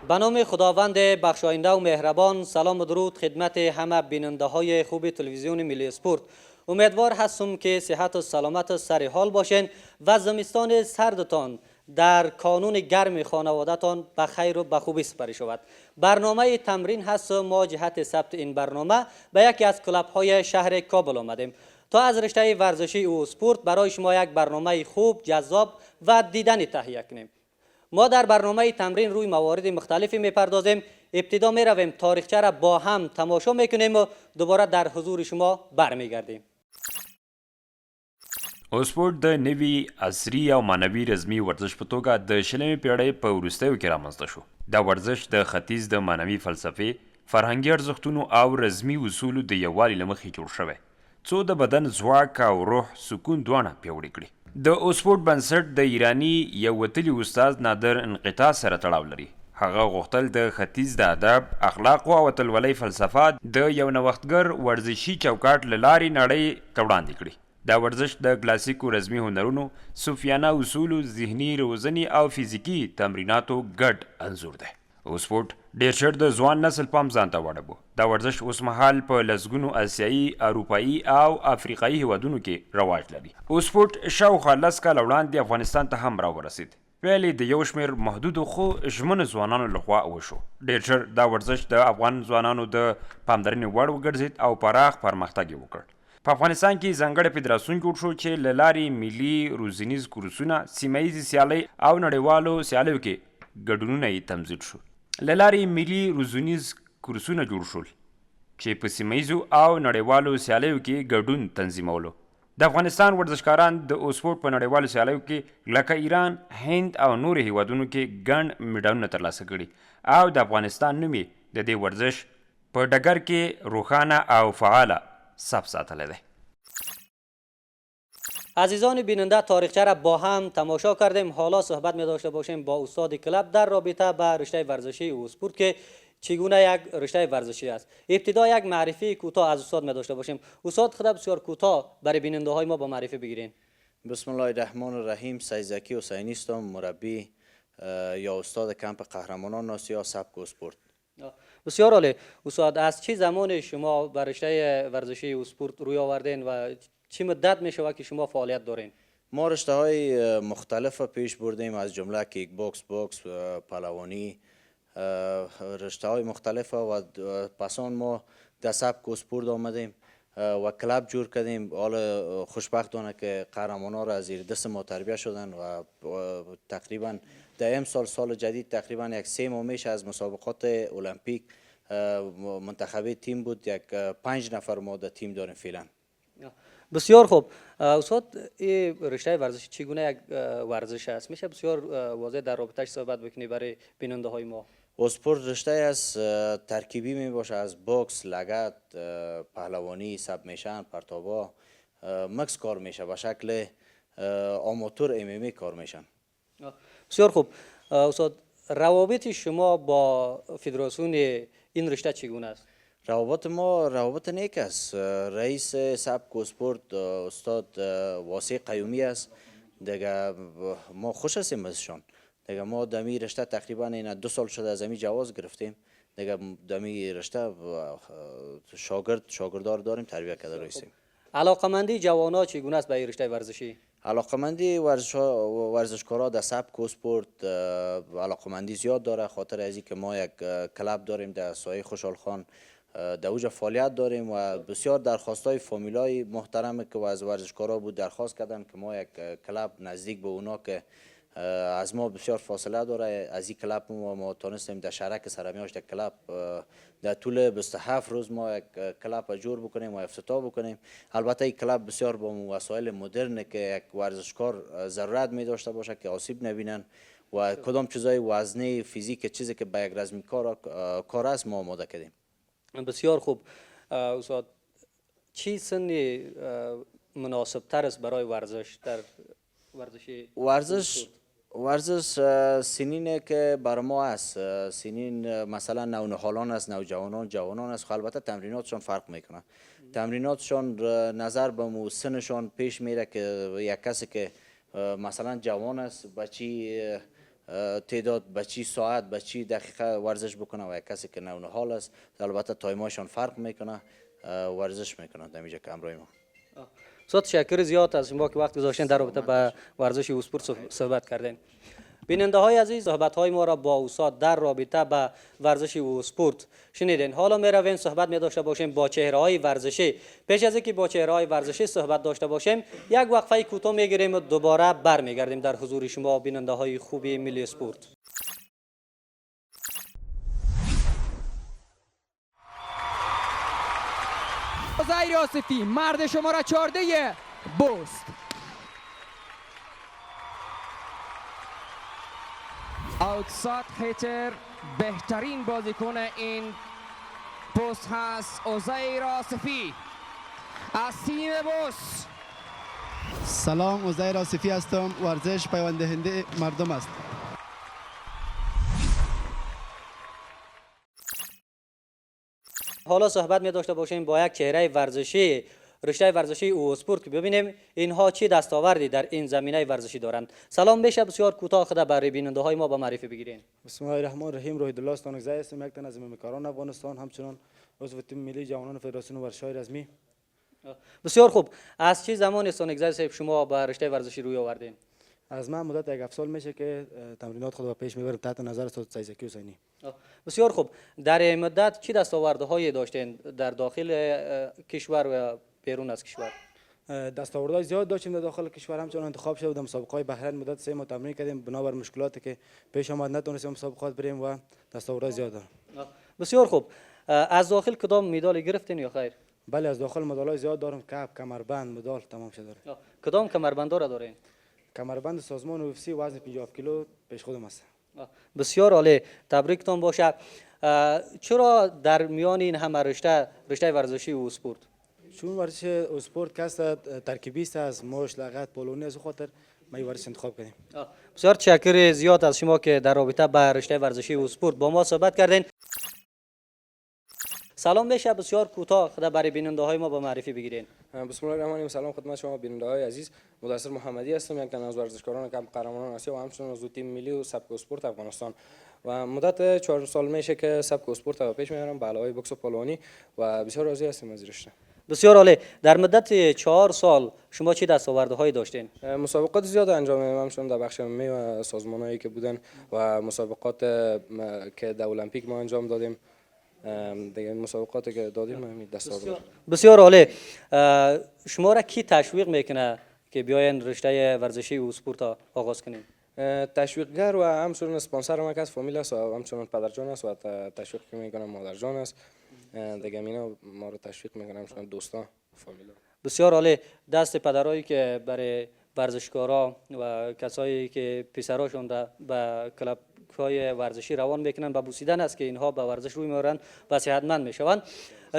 به نام خداوند بخشاینده و مهربان. سلام و درود خدمت همه بیننده های خوب تلویزیون ملی اسپورت. امیدوار هستم که صحت و سلامت و سر حال باشین و زمستان سردتان در کانون گرم خانوادتان به خیر و به خوبی سپری شود. برنامه تمرین هست و ما جهت ثبت این برنامه به یکی از کلاب های شهر کابل آمدیم تا از رشته ورزشی و اسپورت برای شما یک برنامه خوب، جذاب و دیدنی تهیه کنیم. ما در برنامه تمرین روی موارد مختلفی میپردازیم. ابتدا میرویم تاریخچه را با هم تماشا میکنیم و دوباره در حضور شما برمیگردیم. اسپورت د نوي عصري او معنوي رزمي ورزش په توګه د شلمې پیړۍ په وروستیو کې رامنځته شو. دا ورزش د ختیځ د معنوي فلسفې، فرهنګي ارزښتونو او رزمي اصولو د یووالي له مخې جوړ شوی، څو د بدن ځواک او روح سکون دواړه پیاوړي کړي. د اسپورت بنسټ د ایراني یو وتلي استاد نادر انقطاع سره تړاو لري. هغه غوښتل د ختیځ د ادب، اخلاقو او اتلولۍ فلسفه د یو نوښتګر ورزشي چوکاټ له لارې نړۍ ته وړاندې کړي. دا ورزش د کلاسیکو رزمي هنرونو، صوفیانه اصولو، ذهني روزنې او فزیکي تمریناتو ګډ انځور دی. اسپورت ډېر ژر د ځوان نسل پام ځان ته واړوه. دا ورزش اوس مهال په لسګونو اسیایي، اروپایي او افریقایي هیوادونو کې رواج لري. اسپورت شاوخوا 10 کاله وړاندې افغانستان ته هم راورسید. پیل د یو شمېر محدودو خو ژمنو ځوانانو لخوا وشو. ډېر ژر دا ورزش د افغان ځوانانو د پاملرنې وړ وګرځید او پراخ پرمختګ یې وکړ. په افغانستان کې ځانګړی فدراسیون جوړ شو چې له لارې ملي روزنیز کورسونه، سیمه ییزې سیالۍ او نړیوالو سیالیو کې ګډونونه یې تمثیل شو. له لارې ملي روزنیز کورسونه جوړ شول چې په سیمه ییزو او نړیوالو سیالیو کې ګډون تنظیمولو. د افغانستان ورزشکاران د اسپورت په نړیوالو سیالیو کې لکه ایران، هند او نورو هیوادونو کې ګڼ میډالونه ترلاسه کړي او د افغانستان نوم یې د دې ورزش په ډګر کې روښانه او فعاله ثبت ساتلی دی. عزیزان بیننده، تاریخچه را با هم تماشا کردیم. حالا صحبت می داشته باشیم با استاد کلاب در رابطه با رشته ورزشی و اسپورت که چگونه یک رشته ورزشی است. ابتدا یک معرفی کوتاه از استاد می داشته باشیم. استاد خود بسیار کوتاه برای بیننده های ما با معرفی بگیرین. بسم الله الرحمن الرحیم. سیدزکی حسینی هستم، مربی یا استاد کمپ قهرمانان آسیا سبک اسپورت. بسیار عالی. استاد، از چه زمان شما بر رشته ورزشی و اسپورت روی آوردین و چه مدت می شود که شما فعالیت دارین؟ ما رشته های مختلف پیش بردیم، از جمله کیک بوکس، پهلوانی، رشته های مختلف و پسان ما در سبک اسپورت آمدیم و کلاب جور کردیم. حالا خوشبختانه که قهرمانان را از زیر دست ما تربیت شدن و تقریبا در سال جدید تقریبا یک 3 ماه میشه از مسابقات المپیک منتخبه تیم بود. یک 5 نفر ما در تیم داریم فعلا. بسیار خوب. استاد، این رشته ورزشی چگونه یک ورزش است؟ میشه بسیار واضح در رابطه‌اش صحبت بکنی برای بیننده های ما؟ اسپورت رشته از ترکیبی می باشه از بوکس، لگد، پهلوانی، سبمیشن، پرتابا، مکس کار میشه، به شکل آماتور ام کار میشن. بسیار خوب. استاد، روابط شما با فدراسیون این رشته چگونه است؟ روابط ما روابط نیک است. رئیس سبک اسپورت استاد واسع قیومی است. دیگه ما خوش هستیم ازشان. دیگه ما دمی رشته تقریبا این 2 سال شده از امی جواز گرفتیم. دیگه دمی رشته شاگردار داریم، تربیت کرده رئیسیم. علاقمندی جوان‌ها چگونه است به این رشته ورزشی؟ علاقمندی ورزشکارا در سبک اسپورت علاقمندی زیاد داره، خاطر از اینکه ما یک کلاب داریم در سایه خوشحال خان، در اوج فعالیت داریم و بسیار درخواستای فامیلای محترم که از ورزشکارا بود درخواست کردن که ما یک کلاب نزدیک به اونا که از ما بسیار فاصله داره. از این کلاب ما تونستیم در شهرک سرمیاشت یک کلاب در طول 27 روز ما یک کلاب جور بکنیم و افتتاح بکنیم. البته این کلاب بسیار با وسایل مدرن که یک ورزشکار ضرورت می داشته باشه که آسیب نبینن و کدام چیزای وزنی فیزیک چیزی که به یک رزمی کار است ما آماده کردیم. بسیار خوب. استاد، چی سنی مناسب تر است برای ورزش در ورزش سنینه که بر ما است. سنین مثلا نونهالان است، نوجوانان، جوانان است. البته تمریناتشان فرق میکنه. تمریناتشان نظر به سنشان پیش میره که یک کسی که مثلا جوان است، بچی تعداد به چی ساعت به چی دقیقه ورزش بکنه و یک کسی که نوحال است البته تایمایشان فرق میکنه ورزش میکنه در اینجا که همراه ما. استاد تشکر زیاد از شما که وقت گذاشتین در رابطه با ورزش و اسپورت صحبت کردین. بیننده های عزیز، صحبت های ما را با استاد در رابطه با ورزش و اسپورت شنیدین. حالا می رویم صحبت می داشته باشیم با چهره های ورزشی. پیش از اینکه با چهره های ورزشی صحبت داشته باشیم یک وقفه کوتاه میگیریم و دوباره برمیگردیم در حضور شما بیننده های خوبی ملی اسپورت. عزیر آصفی مرد شماره 14 بوست. اوتساید هیتر بهترین بازیکن این پست هست عزیر آصفی از تیم بوست. سلام، عزیر آصفی هستم. ورزش پیوند دهنده مردم است. حالا صحبت می داشته باشیم با یک چهره ورزشی رشته ورزشی و اسپورت که ببینیم اینها چی دستاوردی در این زمینه ورزشی دارند. سلام، میشه بسیار کوتاه خود برای بیننده های ما با معرفی بگیرین. بسم الله الرحمن الرحیم. روحیدالله استانکزی هستم، یک تن از میکاران افغانستان، همچنان عضو تیم ملی جوانان فدراسیون ورزش‌های رزمی. بسیار خوب. از چه زمان استانکزی صاحب شما به رشته ورزشی روی آوردین؟ از من مدت یک 7 سال میشه که تمرینات خود را پیش میبرم تحت نظر استاد سیزکی حسینی. بسیار خوب. در این مدت چه دستاوردهایی داشتین در داخل کشور و بیرون از کشور؟ دستاوردهای زیاد داشتیم در داخل کشور، همچنان انتخاب شد در مسابقات بحرین مدت 3 ماه تمرین کردیم، بنابر مشکلاتی که پیش آمد نتونستیم مسابقات بریم و دستاوردهای زیاد دارم. بسیار خوب. از داخل کدام مدال گرفتین یا خیر؟ بله، از داخل مدال‌های زیاد دارم، کپ، کمربند، مدال تمام شده دارم. کدام کمربندها را دارین؟ کمربند سازمان UFC وزن 57 کیلو پیش خودم است. بسیار عالی، تبریکتان باشه. چرا در میان این همه رشته ورزشی و اسپورت؟ چون ورزش اسپورت کس ترکیبی است از مشت، لغت، پولونی، از خاطر ما این ورزش انتخاب کردیم. بسیار تشکر زیاد از شما که در رابطه با رشته ورزشی و اسپورت با ما صحبت کردین. سلام، میشه بسیار کوتاه خود برای بیننده های ما با معرفی بگیرین. بسم الله الرحمن الرحیم. سلام خدمت شما بیننده های عزیز. مدثر محمدی هستم، یک تن از ورزشکاران کمپ قهرمانان آسیا و همچنین عضو تیم ملی و سبک اسپورت افغانستان و مدت 4 سال میشه که سبک اسپورت را پیش میبرم به علاوه بوکس و پالوانی و بسیار راضی هستم از رشته. بسیار عالی. در مدت 4 سال شما چه دستاوردهایی داشتین؟ مسابقات زیاد انجام دادم، همچنین در بخش ملی و سازمانهایی که بودن و مسابقات که در المپیک ما انجام دادیم، دیگه مسابقاتی که دادیم همین دستاورد. بسیار عالی. شما را کی تشویق میکنه که بیاین رشته ورزشی و اسپورت را آغاز کنین؟ تشویقگر و همچنین اسپانسر ما از فامیل است و همچنین پدرجان است و تشویق که میکنم مادرجان است. دیگه اینا ما رو تشویق میکنم، همچنین دوستان فامیل. بسیار عالی. دست پدرایی که برای ورزشکارا و کسایی که پسراشون به کلب های ورزشی روان میکنن به بوسیدن است که اینها به ورزش روی میارن و صحتمند میشوند.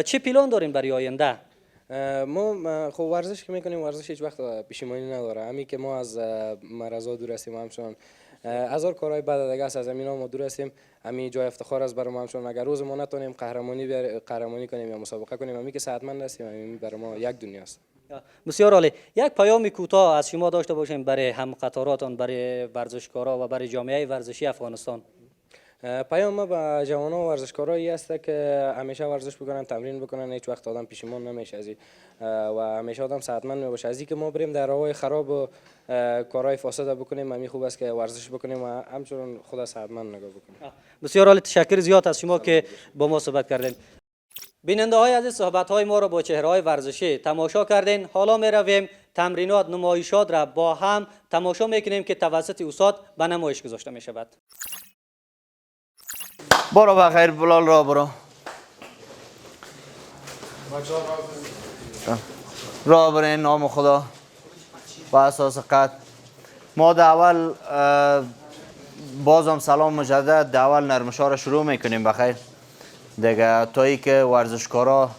چه پلان دارین برای آینده؟ ما خب ورزش که میکنیم، ورزش هیچ وقت پشیمانی نداره. همین که ما از مرزا دور هستیم، همچنان هزار کارهای بعد دیگه است، از همینا ما دور هستیم. همین جای افتخار است برای ما، همچنان اگر روز ما نتونیم قهرمانی کنیم یا مسابقه کنیم، همین که صحتمند هستیم، همین برای ما یک دنیا است. بسیار عالی. یک پیام کوتاه از شما داشته باشیم برای هم قطاراتون، برای ورزشکارا و برای جامعه ورزشی افغانستان. پیام ما به جوانان و ورزشکارایی است که همیشه ورزش بکنن، تمرین بکنن، هیچ وقت آدم پشیمون نمیشه از و همیشه آدم صحتمند میباشه. از اینکه ما بریم در راههای خراب و کارهای فاسد بکنیم، همین خوب است که ورزش بکنیم و همچنین خود صحتمند نگاه بکنیم. بسیار عالی، تشکر زیاد از شما که با ما صحبت کردین. بیننده های عزیز، صحبت های ما را با چهره های ورزشی تماشا کردین. حالا می رویم تمرینات، نمایشات را با هم تماشا میکنیم که توسط استاد به نمایش گذاشته می شود. برو بخیر بلال، را برو را برین نام خدا با اساس قد. ما در اول بازم سلام مجدد، در اول نرمشا را شروع میکنیم بخیر دیگه، تا ای که ورزشکارا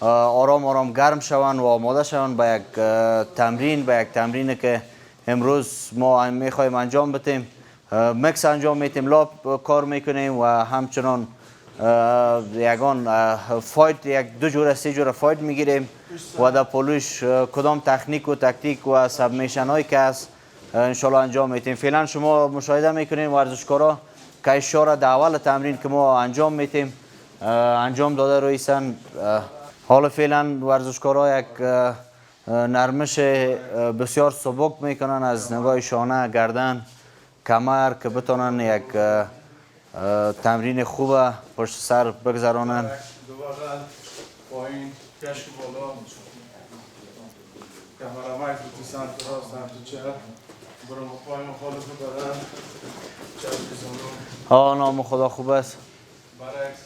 آرام آرام گرم شوند و آماده شوند به یک تمرین، به یک تمرینی که امروز ما میخوایم انجام بدیم. مکس انجام میتیم، لاب کار میکنیم و همچنان یگان فایت، یک دو جوره سه جوره فایت میگیریم و در پولوش کدام تکنیک و تکتیک و سبمیشن هایی که هست انشالله انجام میتیم. فعلا شما مشاهده میکنین ورزشکارا کششا را در اول تمرین که ما انجام میتیم انجام داده رویسن. حالا فعلا ورزشکارا یک نرمش بسیار سبک میکنن از نگاه شانه، گردن، کمر که بتونن یک تمرین خوب پشت سر بگذرانن. پایین کشک بالا کمرمک تو سمت راست سمت چپ برو پای مخالف بدن چپ زانو نام خدا خوب است. برعکس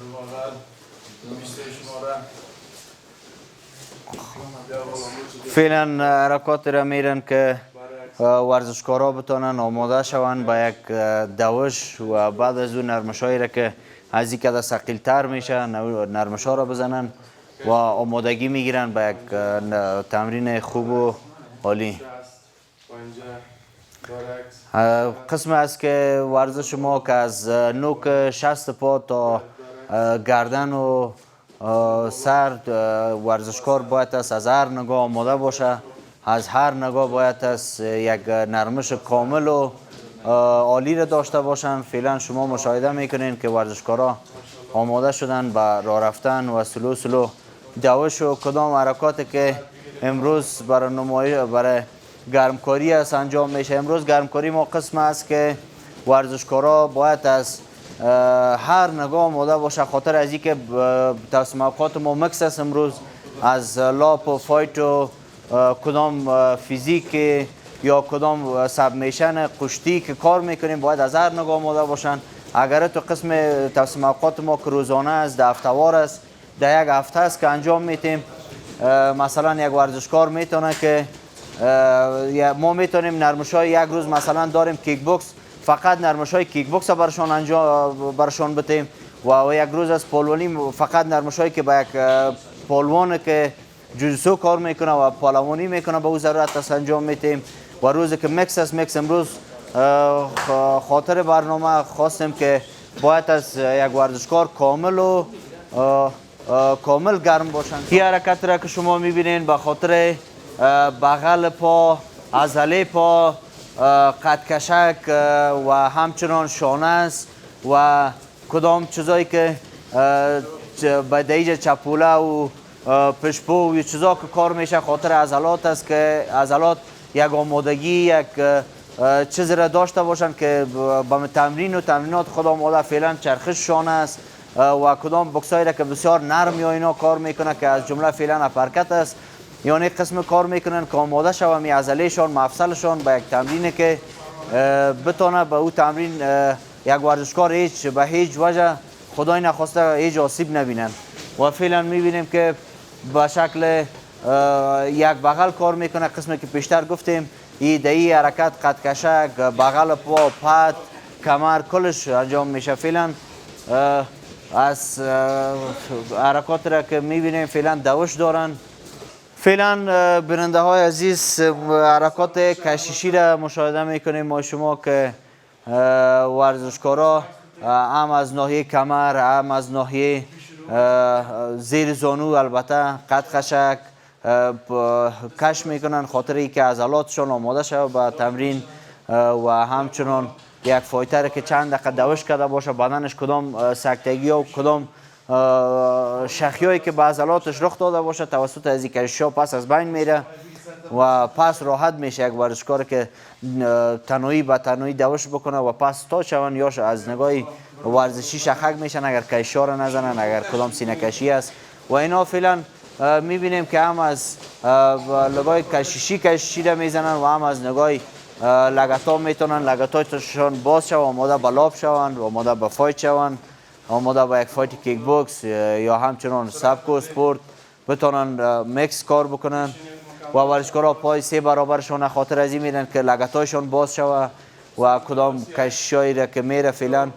رو بغل 20 شماره فعلا حرکات را میرن که ورزشکارا بتونن آماده شوند به یک دوش و بعد از اون نرمشایی را که از این کده ثقیل‌تر میشه نرمشا را بزنن و آمادگی میگیرن به یک تمرین خوب و عالی. قسم است که ورزش ما که از نوک شست پا تا گردن و سر ورزشکار باید است از هر نگاه آماده باشه. از هر نگاه باید است یک نرمش کامل و عالی را داشته باشن. فعلا شما مشاهده میکنین که ورزشکارا آماده شدن به راه رفتن و سلو دوش و کدام حرکاتی که امروز برای گرمکاری است انجام میشه. امروز گرمکاری ما قسم است که ورزشکارا باید از هر نگاه آماده باشه، خاطر از اینکه تصمیمات ما مکس است امروز از لاپ و فایت و کدام فیزیک یا کدام سبمیشن قشتی که کار میکنیم باید از هر نگاه آماده باشن. اگر تو قسم تصمیمات ما که روزانه است، ده هفته‌وار است، در یک هفته است که انجام میتیم. مثلا یک ورزشکار میتونه که ما میتونیم نرمش‌های یک روز مثلا داریم کیک بوکس، فقط نرمش‌های کیک بوکس برشان بتیم و یک روز از پولوانی فقط نرمش‌هایی که با یک پولوان که جوجیتسو کار میکنه و پالوانی میکنه به او ضرورت است انجام میتیم. و روزی که مکس است مکس امروز خاطر برنامه خواستیم که باید از یک ورزشکار کامل گرم باشن. این حرکت را که شما میبینین به خاطر بغل پا، عضله پا، قدکشک و همچنان شانه است و کدام چیزایی که به دیج چپوله و پشپو و چیزا که کار میشه خاطر عضلات است که عضلات یک آمادگی یک چیز را داشته باشن که به تمرین و تمرینات خود آماده. فعلا چرخش شانه است و کدام بکسایی را که بسیار نرم یا اینا کار میکنه که از جمله فعلا اپرکت است، یعنی قسم کار میکنن که آماده شوه می عضلهشان مفصلشان به یک تمرین که بتونه به او تمرین یک ورزشکار به هیچ وجه خدای نخواسته هیچ آسیب نبینن. و فعلا میبینیم که به شکل یک بغل کار میکنه. قسمی که پیشتر گفتیم ای حرکت قدکشک، بغل پا، پد، کمر کلش انجام میشه. فعلا از حرکات را که میبینیم فعلا دوش دارن. فعلا بیننده های عزیز حرکات کشیشی را مشاهده میکنیم ما شما که ورزشکارا هم از ناحیه کمر هم از ناحیه زیر زانو البته قدکشک کش میکنن خاطر ای که عضلاتشان آماده شود به تمرین و همچنان یک فایتر که چند دقیقه دوش کرده باشه بدنش کدام سکتگی و کدام شخیایی که به عضلاتش رخ داده باشه توسط از کششا پس از بین میره و پس راحت میشه یک ورزشکار که تنهایی به تنهایی دوش بکنه و پس تا شون یا از نگاه ورزشی شخک میشن اگر کششا را نزنن، اگر کدام سینه کشی است. و اینا فعلا میبینیم که هم از نگاه کشیشی را میزنن و هم از نگاه لگتا میتونن لگتایشان باز شون، آماده به لاب شون، آماده به فایت شون، آماده به یک فایت کیک بوکس یا همچنان سبک و سپورت بتونن میکس کار بکنن. و ورزشکارا پای 3 برابرشون خاطر از این میرن که لگتایشان باز شوه و کدام کششایی را که میره فعلا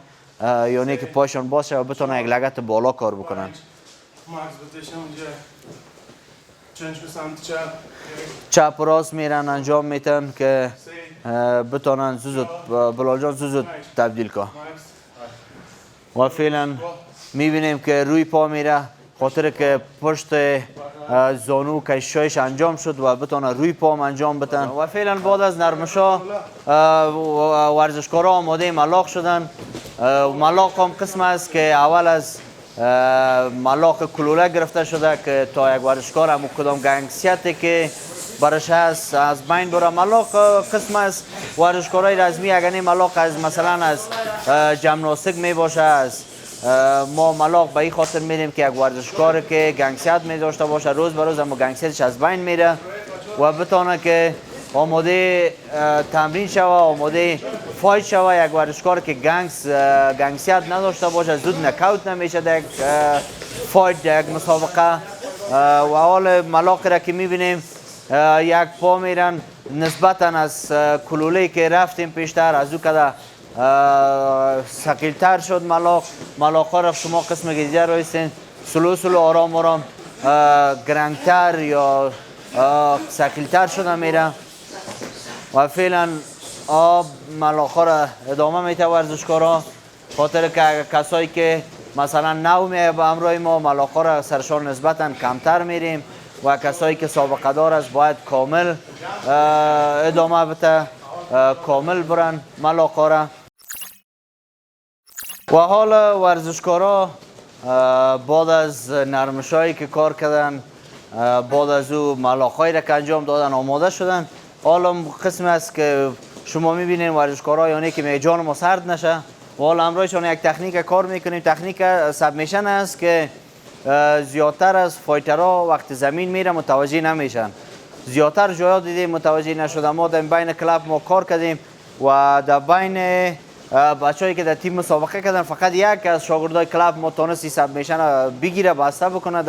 یعنی که پایشان باز شوه بتونن یک لگت بالا کار بکنن. چپ راست میرن انجام میتن که بتونن زود بلال جان زود تبدیل کن. و فعلا میبینیم که روی پا میره خاطر که پشت زانو کشیش انجام شد و بتونه روی پام انجام بدن و فعلا بعد از نرمشا ورزشکارا آماده ملاق شدن. ملاق هم قسم است که اول از ملاق کلوله گرفته شده که تا یک ورزشکار هم کدام گنگسیتی که برش هست از بین بره. ملاق قسم است ورزشکارای رزمی اگر ملاق از مثلا از جمناستیک می باشه، از ما ملاق به این خاطر میریم که یک ورزشکار که گنگسیت می داشته باشه روز به روز اما گنگسیتش از بین میره و بتونه که آماده تمرین شوه، آماده فایت شوه. یک ورزشکار که گنگسیت نداشته باشه زود نکاوت نمیشه در یک فایت، در یک مسابقه. و حال ملاق را که میبینیم یک پا میرن نسبتا از کلوله که رفتیم پیشتر از او کده ثقیل‌تر شد. ملاق ها را شما قسم دیگر رایستین سلو آرام آرام گرنگتر یا ثقیل‌تر شده میره و فعلا ملاق ها را ادامه میته ورزشکارا. خاطر که کسایی که مثلا نو میه به همراه ما ملاق ها را سرشان نسبتا کمتر میریم و کسایی که سابقه دار است باید کامل ادامه بده، کامل برن ملاق ها را. و حال ورزشکارا بعد از نرمشایی که کار کردن، بعد از او ملاقایی را که انجام دادن آماده شدن. حالا قسم است که شما میبینین ورزشکارا یعنی که میجان ما سرد نشه و حالا همراهشان یک تکنیک کار میکنیم. تکنیک سبمیشن است که زیادتر از فایترها وقت زمین میره متوجه نمیشن. زیادتر جایا دیدیم متوجه نشده. ما در بین کلاب ما کار کردیم و در بین بچه‌ای که در تیم مسابقه کردن فقط یک از شاگردای کلاب ما تونستی سبمیشن بگیره، بسته بکنه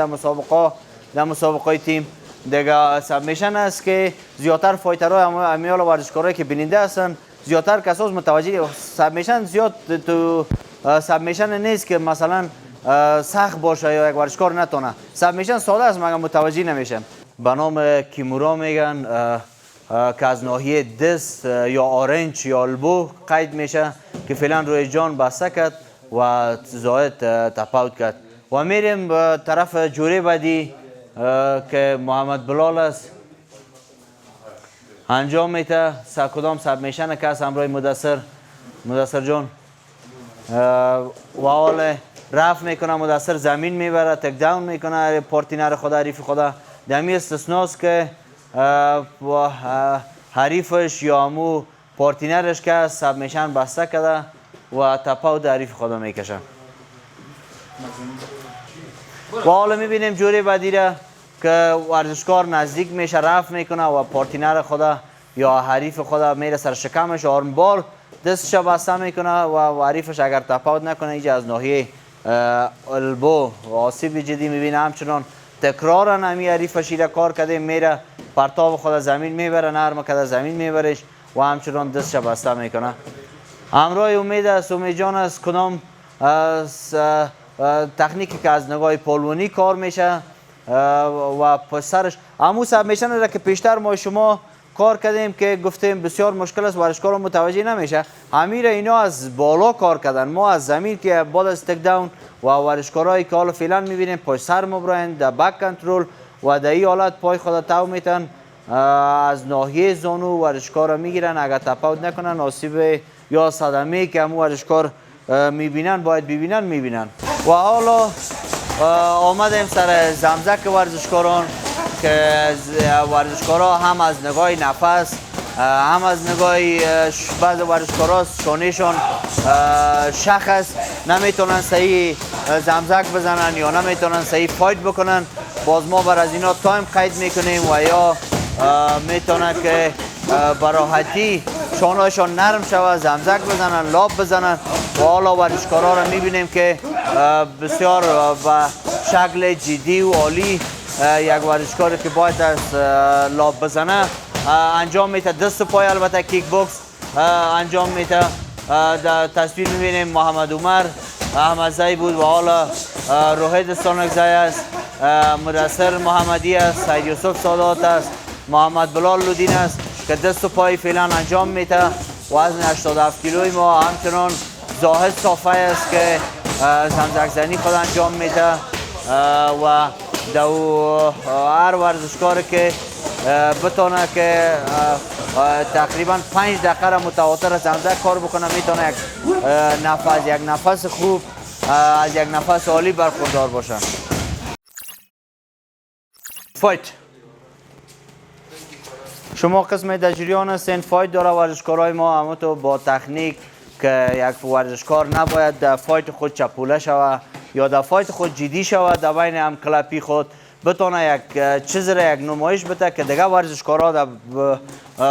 در مسابقه تیم. دیگه سبمیشن است که زیادتر فایترها امیال ورزشکارایی که بیننده هستن زیادتر کساس متوجه سبمیشن زیاد تو سبمیشن نیست که مثلا سخت باشه یا یک ورزشکار نتونه. سبمیشن ساده است مگر متوجه نمیشن. به نام کیمورا میگن که از ناحیه دست یا آرنج یا البو قید میشه که فعلا روی جان بسته کرد و زاید تپاوت کرد و میریم به طرف جوری بعدی که محمد بلال است انجام میده. کدام سبمیشن کس همراه مدثر جان و حال رفت میکنه. مدثر زمین میبره، تک داون میکنه پارتینر خدا، حریف خدا. دمی استثناست که حریفش یا امو پارتینرش که سبمیشن بسته کرده و تپاوت حریف خدا میکشه. و حالا میبینیم جوری بعدی را که ورزشکار نزدیک میشه، رفت میکنه و پارتینر خدا یا حریف خدا میره سر شکمش، آرمبال دستش بسته میکنه و حریفش اگر تپاوت نکنه اینجا از ناحیه البو آسیب جدی میبینه. همچنان تکرارا همی حریفش را کار کرده میره پرتاب خدا زمین میبره، نرم کرده زمین میبرش و همچنان دستش بسته میکنه. همراه امید است، امید جان است کدام تکنیکی که از نگاه پولونی کار میشه و پسرش همون سبمیشن را که پیشتر ما شما کار کردیم که گفتیم بسیار مشکل است ورزشکار متوجه نمیشه. همین اینا از بالا کار کردن، ما از زمین که بعد از تک داون و ورزشکارایی که حالا فعلا میبینیم پای سر مبراین در بک کنترل و در این حالت پای خود تو میتن از ناحیه زانو ورزشکار میگیرن. اگر تپاوت نکنن آسیب یا صدمه که همون ورزشکار میبینن باید میبینن. و حالا آمدیم سر زمزک ورزشکاران که ورزشکارا هم از نگاه نفس هم از نگاه بعض ورزشکارا شانهشان شخص نمیتونن صحیح زمزک بزنن یا نمیتونن صحیح فایت بکنن. باز ما بر از اینا تایم قید میکنیم و یا میتونن که براحتی شانهشان نرم شود، زمزک بزنن، لاب بزنن. و حالا ورزشکارا را میبینیم که بسیار به شکل جدی و عالی یک ورزشکاری که باید از لاب بزنه انجام میده. دست و پای البته کیک بوکس انجام میده. در تصویر میبینیم محمد عمر احمدزی بود و حالا روحید استانکزی است، مدثر محمدی است، سید یوسف سادات است، محمد بلال لودین است که دست و پای فعلا انجام میده. وزن 87 کیلوی ما همچنان زاهد صافی است که زمزک زنی خود انجام میده و هر ورزشکاری که بتونه که تقریبا 5 دقیقه را متواتر از همزه کار بکنه میتونه یک نفس خوب از یک نفس عالی برخوردار باشن. فایت شما قسم در جریان هستین. فایت داره ورزشکارای ما اما تو با تکنیک که یک ورزشکار نباید در فایت خود چپوله شود یا در فایت خود جدی شود، در بین هم کلپی خود بتونه یک چیز را یک نمایش بده که دیگه ورزشکارا در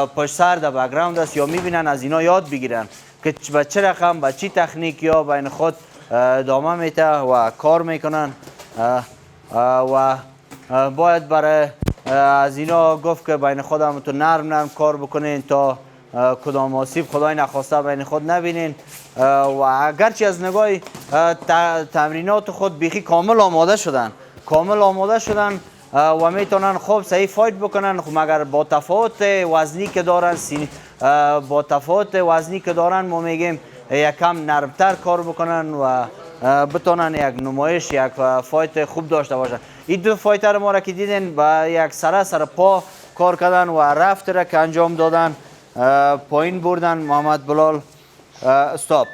پشت سر در بک‌گراند است یا میبینن از اینا یاد بگیرن که به چه رقم به چی تکنیک یا بین خود ادامه میته و کار میکنن و باید برای از اینا گفت که بین خود هم تو نرم کار بکنین تا کدام آسیب خدای نخواسته بین خود نبینین و اگرچه از نگاه تمرینات خود بیخی کامل آماده شدن و میتونن خوب صحیح فایت بکنن، مگر با تفاوت وزنی که دارن ما میگیم یکم نرمتر کار بکنن و بتونن یک نمایش یک فایت خوب داشته باشن. این دو فایتر ما را که دیدین با یک سر پا کار کردن و رفت را که انجام دادن، پایین بردن. محمد بلال استاپ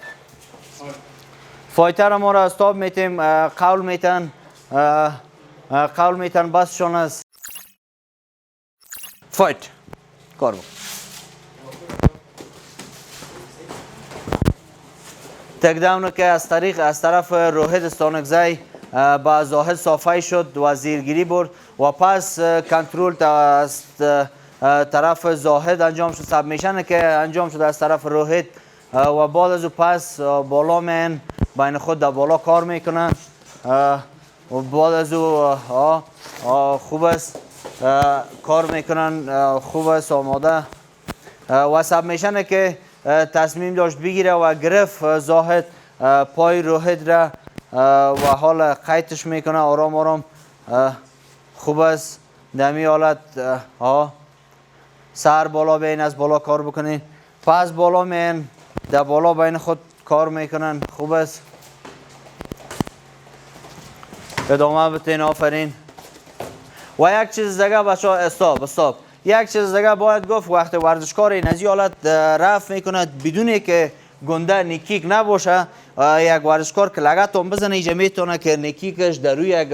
فایتر ما را استاپ میتیم، قول میتن بسشان است. فایت کار بکن. تکداون که از طرف روحید استانکزی با زاهد صافی شد و زیرگیری برد و پس کنترل از طرف زاهد انجام شد، سبمیشن که انجام شد از طرف روحید و بعد از او پس بالا من بین خود در بالا کار میکنن و بعد از او خوب است کار میکنن، خوب است آماده و سبمیشن که تصمیم داشت بگیره و گرفت زاهد پای روحید را و حال قیدش میکنه آرام خوب است. دمی حالت سر بالا بین از بالا کار بکنین، پس بالا من در بالا بین خود کار میکنن. خوب است ادامه بتین. آفرین. و یک چیز دیگه بچه ها استاپ یک چیز دیگه باید گفت، وقتی ورزشکار این از حالت رفت میکنه بدون که گنده نیکیک نباشه، یک ورزشکار که لگتون بزنه اینجا میتونه که نیکیکش در روی یک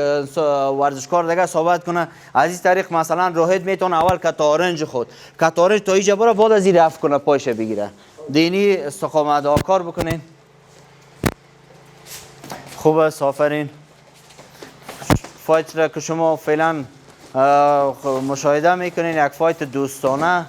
ورزشکار دیگه ثابت کنه. از این طریق مثلا روحید میتونه اول کتارنج تا اینجا بره، بعد از این رفت کنه پایش بگیره. دینی استقامت کار بکنین. خوب است. آفرین. فایت را که شما فعلا مشاهده میکنین یک فایت دوستانه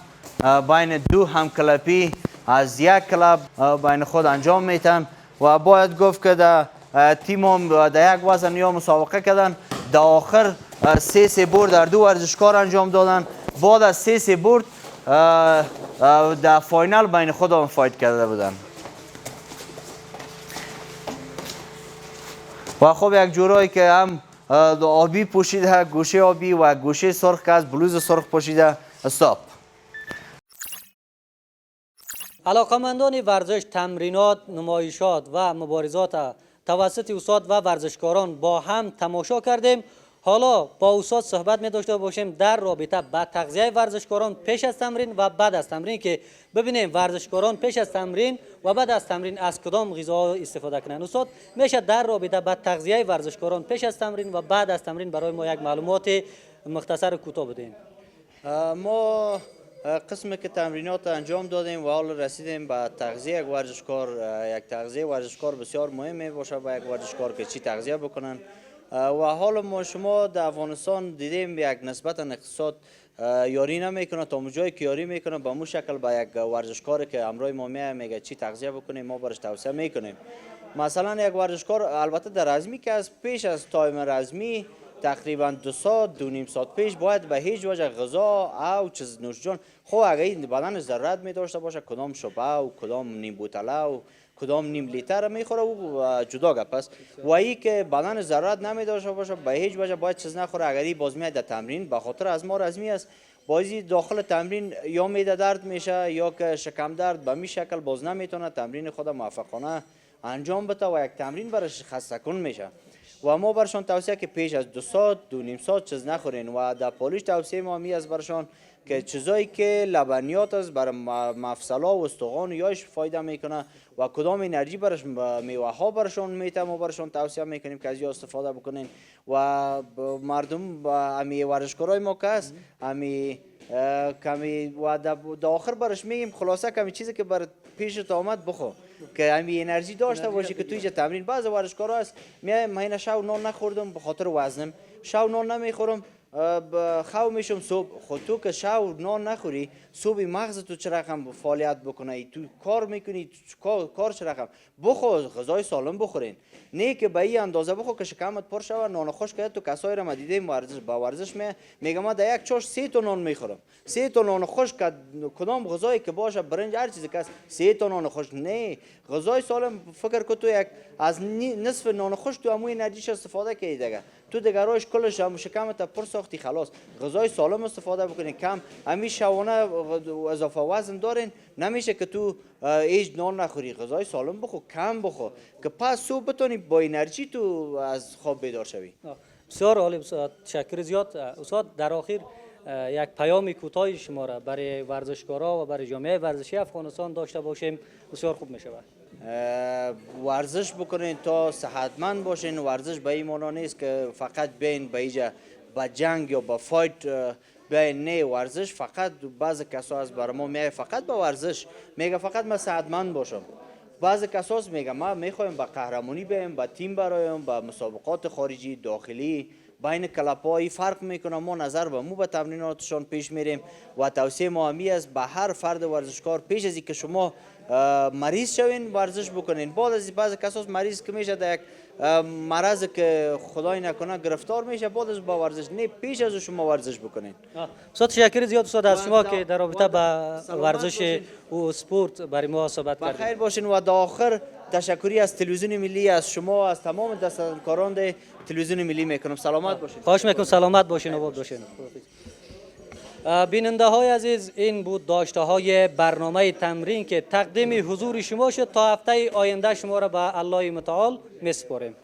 بین دو همکلپی از یک کلب بین خود انجام میتن و باید گفت که در تیم هم در یک وزن یا مسابقه کردن. در آخر 3 برد در 2 ورزشکار انجام دادن. بعد از 3 برد در فاینال بین خود هم فایت کرده بودن و خب یک جورایی که هم آبی پوشیده، گوشه آبی و گوشه سرخ که از بلوز سرخ پوشیده. استاپ. علاقمندان ورزش تمرینات، نمایشات و مبارزات توسط استاد و ورزشکاران با هم تماشا کردیم. حالا با استاد صحبت می داشته باشیم در رابطه با تغذیه ورزشکاران پیش از تمرین و بعد از تمرین، که ببینیم ورزشکاران پیش از تمرین و بعد از تمرین از کدام غذاها استفاده کنند. استاد میشه در رابطه با تغذیه ورزشکاران پیش از تمرین و بعد از تمرین برای ما یک معلومات مختصر کوتاه بدین؟ ما قسمی که تمرینات انجام دادیم و حال رسیدیم به تغذیه یک ورزشکار. یک تغذیه ورزشکار بسیار مهمه باشه با یک ورزشکار که چی تغذیه بکنن و حال ما شما در افغانستان دیدیم یک نسبتا اقتصاد یاری نمیکنه، تا اونجایی که یاری میکنه به مو شکل با یک ورزشکاری که امروز ما میگه چی تغذیه بکنیم ما برش توصیه میکنیم. مثلا یک ورزشکار البته در رزمی که از پیش از تایم رزمی تقریبا 2 ساعت 2.5 ساعت پیش باید به هیچ وجه غذا او چیز نوش جان خو اگه این بدن ضرورت می داشته باشه، کدام شبه و کدام نیم بوتله و کدام نیم لیتر میخوره و جدا گپ است. و ای که بدن ضرورت نمی داشته باشه به هیچ وجه باید چیز نخوره. اگر این باز میاد در تمرین به خاطر از ما رزمی است، بازی داخل تمرین یا معده درد میشه یا که شکم درد، به می شکل باز نمیتونه تمرین خود موفقانه انجام بده و یک تمرین برش خسته کن میشه. و ما برشان توصیه که پیش از 2 ساعت 2.5 ساعت چیز نخورین و در پالیش توصیه ما می از برشان که چیزایی که لبنیات است برای مفصلا و استخوان یاش فایده میکنه و کدام انرژی برش میوه ها برشان میته ما برشان توصیه میکنیم که از یا استفاده بکنین و مردم امی ورزشکارای ما که است امی کمی و در آخر برش میگیم خلاصه کمی چیزی که بر پیشت آمد بخو که امی انرژی داشته باشی که توی تمرین. بعض ورزشکارا است میایم من شب نان نخوردم به خاطر وزنم، شب نان نمیخورم خو میشم صبح. خود تو که شب نان نخوری صبح مغز تو چه رقم فعالیت بکنه، تو کار میکنی کار چه رقم بخو، غذای سالم بخورین، نه که به این اندازه بخو که شکمت پر شوه. نان خوش که تو کسایی را دیدیم با ورزش میگم ما در یک چاش 3 تا نان میخورم، 3 تا نان خوش که کدام غذایی که باشه برنج هر چیزی که 3 تا نان خوش نه، غذای سالم فکر کو تو یک از نصف نان خوش تو همون انرژیش استفاده کنی دیگه، تو دیگه روش کلش هم شکمت پر ساختی خلاص. غذای سالم استفاده بکنین، کم همیشه شوانه اضافه وزن دارین نمیشه که تو هیچ نان نخوری، غذای سالم بخو، کم بخو که پس صبح بتونی با انرژی تو از خواب بیدار شوی. بسیار عالی، بسیار تشکر زیاد. استاد در آخر یک پیام کوتاه شما را برای ورزشکارا و برای جامعه ورزشی افغانستان داشته باشیم بسیار خوب می شود. ورزش بکنین تا صحتمند باشین. ورزش به این معنا نیست که فقط بین به اینجا با جنگ یا با فایت بیاین، نه، ورزش فقط بعض کسا از برای ما میگه فقط با ورزش میگه فقط من صحتمند باشم. بعض کساس میگه ما میخوایم با قهرمانی بیایم، با تیم برایم، با مسابقات خارجی داخلی بین کلپایی فرق میکنه. ما نظر به مو به تمریناتشان پیش میریم و توصیه ما همی است به هر فرد ورزشکار پیش از اینکه شما مریض شوین ورزش بکنین. بعد از بعض کساس مریض که میشه در یک مرض که خدای نکنه گرفتار میشه، بعد از با ورزش نه، پیش از شما ورزش بکنین. استاد تشکر زیاد استاد از شما که در رابطه با ورزش و سپورت برای ما صحبت کردید. بخیر باشین و در آخر تشکری از تلویزیون ملی از شما از تمام دستکاران تلویزیون ملی میکنم. سلامت باشین. خواهش میکنم سلامت باشین و باشین. بیننده های عزیز، این بود داشته های برنامه تمرین که تقدیم حضور شما شد. تا هفته آینده شما را به الله متعال میسپاریم.